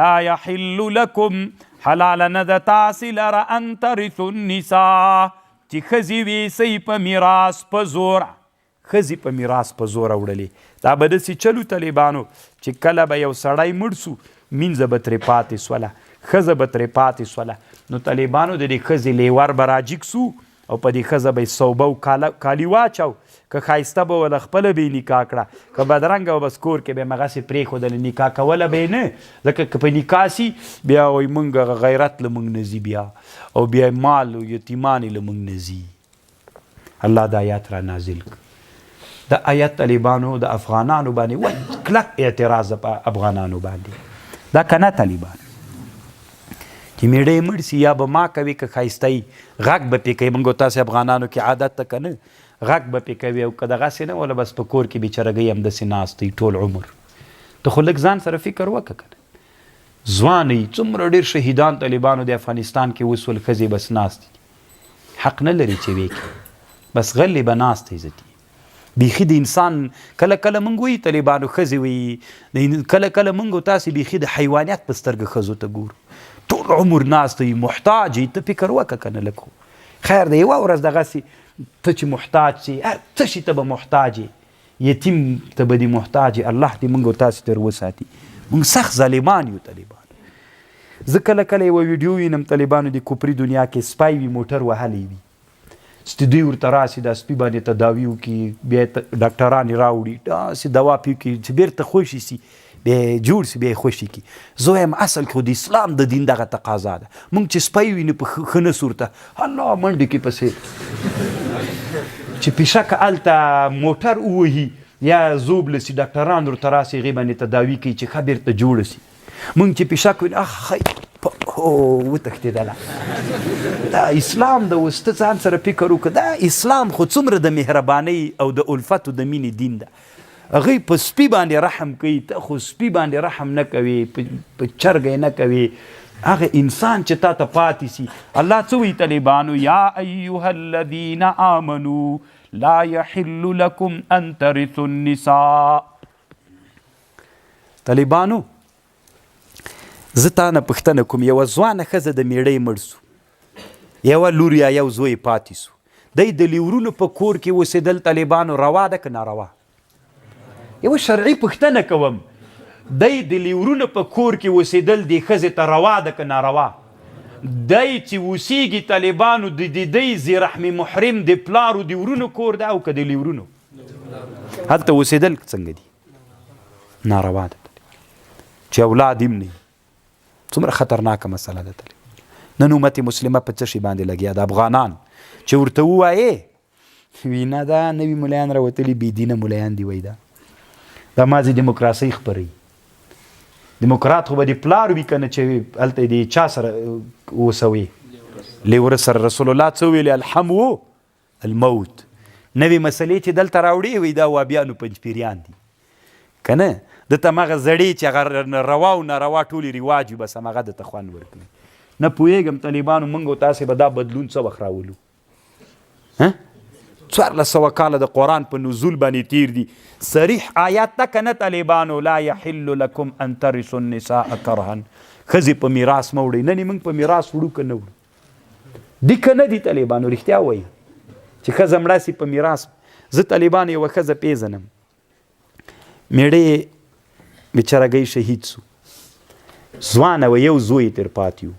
لا يحل لكم حلال نه د تاسې لره ان ترثوا النساء چې ښځې ویسئ په میراث په زور. ښځې په میراث په زوره وړلې. دا به داسې چلو طالبانو چې کله به یو سړی مړ سو مینځه به ترې پاتې سوله، ښځه به ترې پاتې سوله. نو طالبانو د دې ښځې لیور به راجګ سو او په دې ښځه به یې صوبه او کالي واچو. که ښایسته به وله خپله به یې نکاح کړه، که بدرنګه به بس کور کې به یې مغسې پرېښودله، نکاح کوله به یې نه. ځکه که په نکاح سي بیا وایي موږ غیرت له موږ نه ځي بیا، او بیا مال او یتیمان یې له موږ نه ځي. الله دا آیات را نازل کړ. دا آیات طالبانو د افغانانو باندې وایي کلک اعتراض په افغانانو باندې. دا که نه طالبان چې میړه یې مړ سي یا به ما کوي که ښایسته یي غږ به پرې کوي. موږ تاسې افغانانو کې عادت ته که نه غږ به پرې کوي، او که دغسې نه وله بس په کور کې بېچارهګۍ همداسې ناست دی ټول عمر. ته خو لږ ځان سره فکر وکړه که نه. ځوان یي څومره ډېر شهیدان طالبانو د افغانستان کې اوس ول ښځې بس ناست دي، حق نه لري چې ویې کړي، بس غلې به ناست دی زه بیخي د انسان کله کله موږ وایي طالبانو ښځې وایي، کله کله موږ تاسې بیخي د حیوانیت په سترګه ښځو ته ګورو. ټول عمر ناست وي محتاج یي. ته فکر وکړه که نه لږ خیر دی یوه ورځ دغسې ته چې محتاج سي، هر څه شي ته به محتاج یې، یتیم ته به دې محتاج یې. الله دې موږ تاسې تر وساتي. موږ سخت ظالمان یو طالبان. زه کله کله یوه ویډیو وینم طالبانو د کفري دنیا کې سپی وي موټر وهلی وي، دوی ورته راسي دا سپي باندې تداوي وکړي، بیا یې ډاکټران یې راوړي داسې دوا پې وکړي چې بیرته خوشي سي، بیا یې جوړ سي، بیا یې خوشي کړي. زه وایم اصل کې خو د اسلام د دین دغه تقاضا ده. موږ چې سپی وینو په ښه نه صورته الله منډې کې پسې چې پیشکه هلته موټر ووهي یا زوب لسي ډاکټران ورته راسي هغې باندې تداوي کوي چې ښه بیرته جوړه سي. موږ چې پیشک وینو اخ وتښتېدله. دا اسلام د اوس ته ځان سره فکر وکړه، دا اسلام خو څومره د مهربانۍ او د الفت او د مینې دین ده. هغوی په سپي باندې رحم کوي، ته خو سپي باندې رحم نه کوي، په چرګ یې نه کوي. هغه انسان چې تا ته پاتې سي. الله څه وایي طالبانو؟ یا ایها الذین آمنوا لا یحل لکم ان ترثوا النساء. طالبانو زه تا نه پوښتنه کوم، یوه ځوانه ښځه د میړه مړ سو، یوه لور یا یو زوی پاتې سو، دی د لیورونو په کور کې اوسېدل طالبانو روا ده که ناروا؟ یوه شرعي پوښتنه کوم، دی د لیورونو په کور کې اوسېدل دې ښځې ته روا ده که ناروا؟ دی چې اوسېږي طالبانو د دی ذي رحم محرم د پلارو د ورونو کور ده او که د لیورونو هلته اوسېدل څنګه دي؟ ناروا ده چې اولاد هم نه. څومره خطرناکه مسله ده. نن امت مسلمه په څه شي باندې لګیا ده؟ افغانان چې ورته ووایې وي نه دا نوي ملیان راوتلي بېدینه ملیان دي، وایي دا مازې دیموکراسۍ خپروي. دیموکرات خو به د پلار وي که نه چې هلته د چا سره اوسوي لیوره سره. رسول الله څه ویلي؟ الحمو الموت. نوې مسلې چې دلته راوړي وایي دا وابیانو پنجپیریان دي که نه؟ دته همغه زړې چې هغه روا او ناروا ټولې رواج وي بس همغه دته خوند ورکوي. نه پوهېږم طالبانو موږ او تاسې به دا بدلون څه وخت راولو؟ 1400 کاله د قرآن په نزول باندې تیر دي. صریح آیات ده که نه طالبانو؟ لا یحل لکم ان ترثوا النساء کرها. ښځې په میراث مه وړئ. نن موږ په میراث وړو که نه وړو؟ دي که نه دي طالبانو؟ رښتیا وایي چې ښځه مړه سي په میراث. زه طالبانو یوه ښځه پېژنم، میړه بیچارهګۍ شهید سو، ځوانه وه، یو زوی یې تر پاتې و.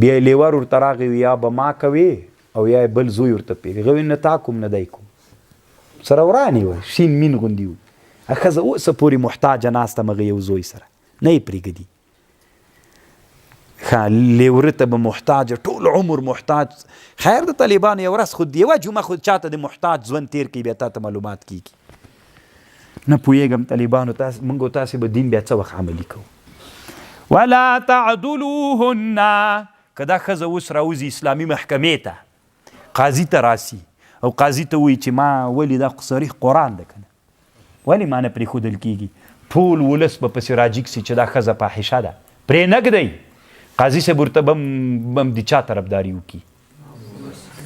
بیا یې لیور ورته راغی یا به ما کوې او یا بل زوی ورته پېږي. هغه وایي نه تا کوم نه دی کوم، سره ورانې وه، شین مین غوندې وو. ښځه اوسه پورې محتاجه ناسته هغه یو زوی سره، نه یې پرېږدي. ښه لیوره ته به محتاجه ټول عمر محتاج. خیر د طالبانو یو ورځ خو یوه جمعه خو چاته د محتاج ژوند تیر کوي بیا تا ته معلومات کېږي. نه پوهېږم طالبانو موږ او تاسې به دین بیا څه وخت عملي کوو؟ ولا تعدلوهن. که دا ښځه اوس راوځي اسلامي محکمې ته، قاضي ته راسي او قاضي ته وایي چې ما ولې دا صریح قرآن ده که نه، ولې ما نه پرېښودل کېږي؟ ټول ولس به پسې راجګ سي چې دا ښځه فاحشه ده، پرې نه ږدئ. قاضي صاحب ورته به د چا طرفداري وکړي؟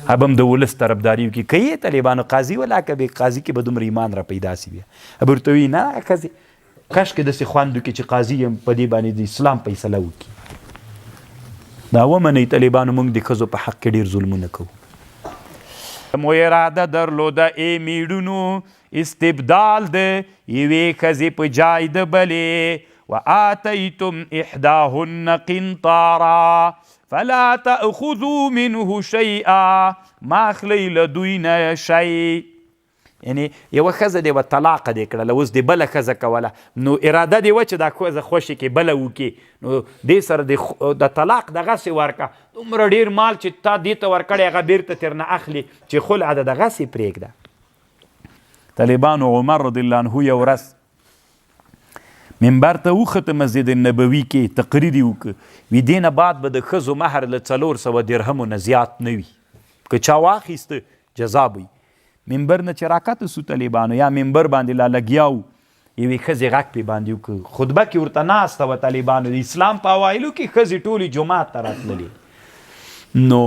به هم د ولس طرفداري وکړي. که یې طالبانو قاضي ولا که به قاضي کې به دومره ایمان را پیدا سي بیا به ورته وایي نه ښځې کشکې داسې خوند وکړي چې قاضي یم په دې باندې د اسلام فیصله وکړي. دا ومنئ طالبانو موږ د ښځو په حق کې ډېر ظلمونه کوو. مو اراده درلوده ای میړونو استبدال د یوې ښځې په جای د بلې وآتیتم احداهن قنطارا فلا تأخذوا منه شیئا ما اخلی له دوی نه شی. یعنی یوه ښځه دی وه طلاقه دی کړله اوس د بله ښځه کوله نو اراده دی وه چې دا ښځه خوښې کې بله وکړي نو دې سره د طلاق دغسې ورکړه دومره ډېر مال چې تا دې ته ورکړی هغه بیرته ترنه اخلي چې خلع ده دغسې پرېږده. طالبانو عمر رضی الله عنه یو ورځ منبر ته وخته مسجد نبوي کې تقریر یې وکړه وي دې نه بعد به د ښځو مهر له 400 درهمو نه زیات نه وي که چا واخیسته جزا به وي. منبر نه چې راکته سو طالبانو یا منبر باندې لا لګیا و یوې ښځې غږ پې باندې وکړه خطبه کې ورته ناسته وه طالبانو د اسلام په اوایلو کې ښځې ټولې جومات ته راتللې نو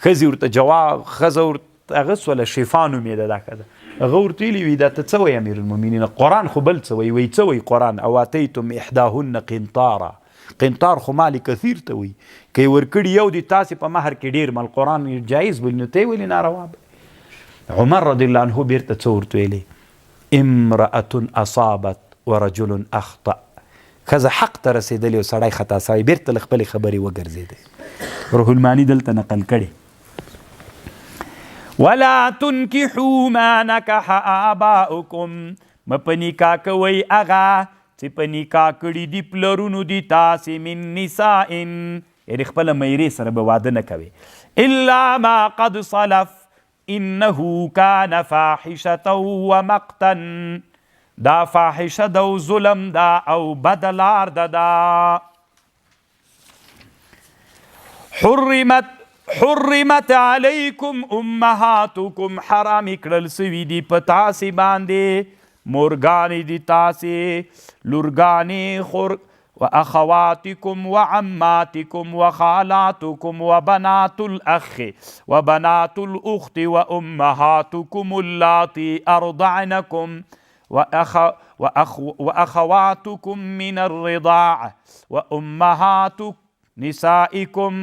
ښځې ورته جواب ښځه ورته هغه سوله شفا نومېده دا ښځه هغه ورته ویلي وي دا ته څه وایي امیر المؤمنین قرآن خو بل څه وایي وایي څه وایي قرآن او اتیتم احداهن قنطارا قنطار خو مال کثیر ته وایي که یې ورکړي یو دی تاسې په مهر کې ډېر مال قرآن جایز بولي نو ته یې ولې ناروا به. عمر رضی الله عنه بیرته څه ورته ویلې امرأة اصابت ورجل اخطأ ښځه حق ته رسېدلې او سړی خطا سوی بیرته له خپلې خبرې وګرځېدی. روح الماني دلته نقل کړی ولا تنکحوا ما نکح آباؤکم مه په نکاح کوئ هغه چې په نکاح کړي دي پلرونو دي تاسې من نساء یعنې خپله میرې سره به واده نه کوئ الا ما قد صلف انه کان فاحشة ومقتا دا فاحشه ده او ظلم ده او بدلار ده دا. حرمت علیکم امهاتکم حرام کړل سوي دي په تاسې باندې مورګانې دي تاسې لورګانې واخواتکم وعماتکم وخالاتکم وبنات الاخ وبنات الاخت وامهاتکم اللاتی ارضعنکم واخواتکم من الرضاع وامهات نسائکم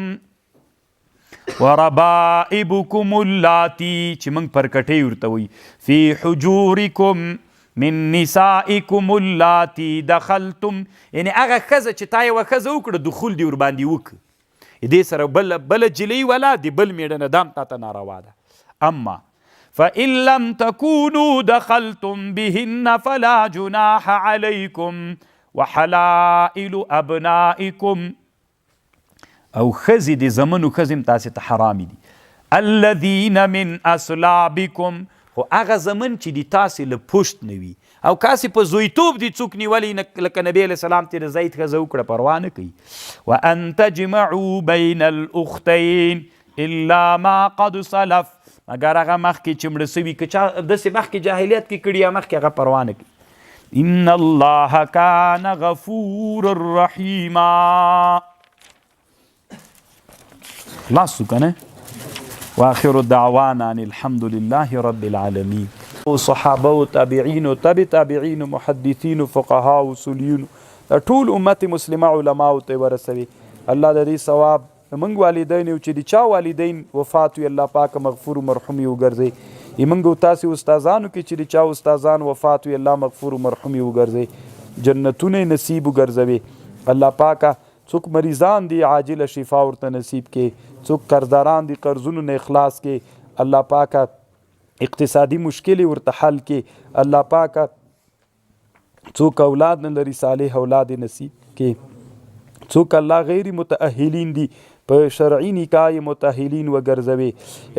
وربائبکم اللاتی چې موږ پرکټۍ ورته وایي فی حجورکم من نسائکم اللاتی دخلتم یعنی هغه ښځه چې تا یوه ښځه وکړه دخول دې ورباندې وکړه دې سره بله جلۍ ولا د بل میړه نه دام تا ته ناروا ده. اما فإن لم تكونوا دخلتم بهن فلا جناح عليكم وحلائل أبنائكم او ښځې د زمنو ښځې هم تاسې ته حرامې دي الذین من اصلابکم خو هغه زمن چې د تاسې له پشت نه وي او کاسې په زویتوب دي څوک نیولی لکه نبی علیه السلام تېره زید ښځه وکړه پروا نه کوي. وان تجمعوا بین الاختین الا ما قد صلف مګر هغه مخکې چې مړه سوي که چا داسې مخکې جاهلیت کې کړي یا مخکې هغه پروا نه کوي. ان الله کان غفورا رحیما. خلاص شو کنه واخر دعوانا ان الحمد لله رب العالمين. صحابه و تابعین و تابعین محدثین و فقها و اصولیون ټول امت مسلمه علماء ته ورسوي. الله د دې ثواب موږ والدین او چې د چا والدین وفات وي الله پاک مغفور و مرحوم وګرځي. موږ تاسو استادانو کې چې د چا استادان وفات وي الله مغفور و مرحوم وګرځي جنتونه نصیب وګرځوي. الله پاک څوک مریضان دي عاجل شفا ورته نصیب کې څوک قرضداران دي قرضونو نه اخلاص کې الله پاک اقتصادي مشکل ورته حل کې الله پاک څوک اولاد نه لري صالح اولاد نصیب کې څوک الله غیر متأهلین دي په شرعي نکاح متأهلین وګرځوي.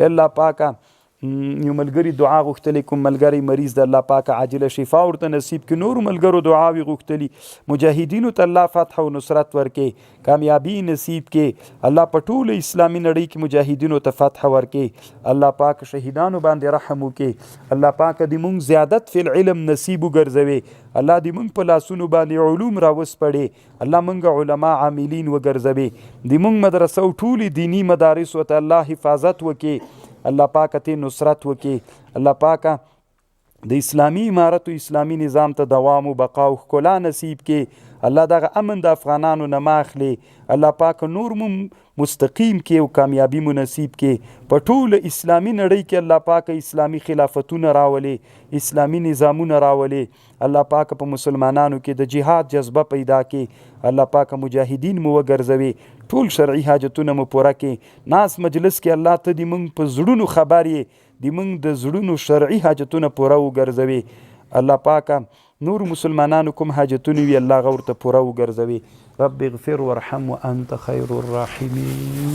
الله پاک یو ملګري دعا غوښتلی کوم ملګری مریض د الله پاک عاجله شفا ورته نصیب کړي نورو ملګرو دعاوې غوښتلي مجاهدینو ته الله فتح او نصرت ورکړي کامیابي نصیب کړي الله په ټوله اسلامي نړۍ کې مجاهدینو ته فتح ورکړي الله پاک شهیدانو باندې رحم وکړي الله پاک دې مونږ زیادت فی العلم نصیب وګرځوي الله دې مونږ په لاسونو باندې علوم راوسپړي الله مونږ علما عاملین وګرځوي دې مونږ مدرسه او ټولې دینی مدارس ته الله حفاظت وکړي الله پاک ته نصرت وکي الله پاک د اسلامي امارت او اسلامي نظام ته دوام او بقا او ښکلا نصیب کې. الله دغه امن د افغانانو نه ماخلي. الله پاک نور مو مستقیم کې او کامیابی مو نصیب کې. په ټول اسلامي نړۍ کې الله پاک اسلامي خلافتونه راولي، اسلامي نظامونه راولي. الله پاک په مسلمانانو کې د جهاد جذبه پیدا کې. الله پاک مجاهدین مو وګرځوي. ټول شرعي حاجتونه مو پوره کې. ناس مجلس کې الله ته دې موږ په زړونو خبر یې، دې موږ د زړونو شرعي حاجتونه پوره وګرځوي. الله پاک نور مسلمانانو کوم حاجتونه وي الله غور ته پوره وګرځوي. رب اغفر وارحم وانت خیر الراحمین.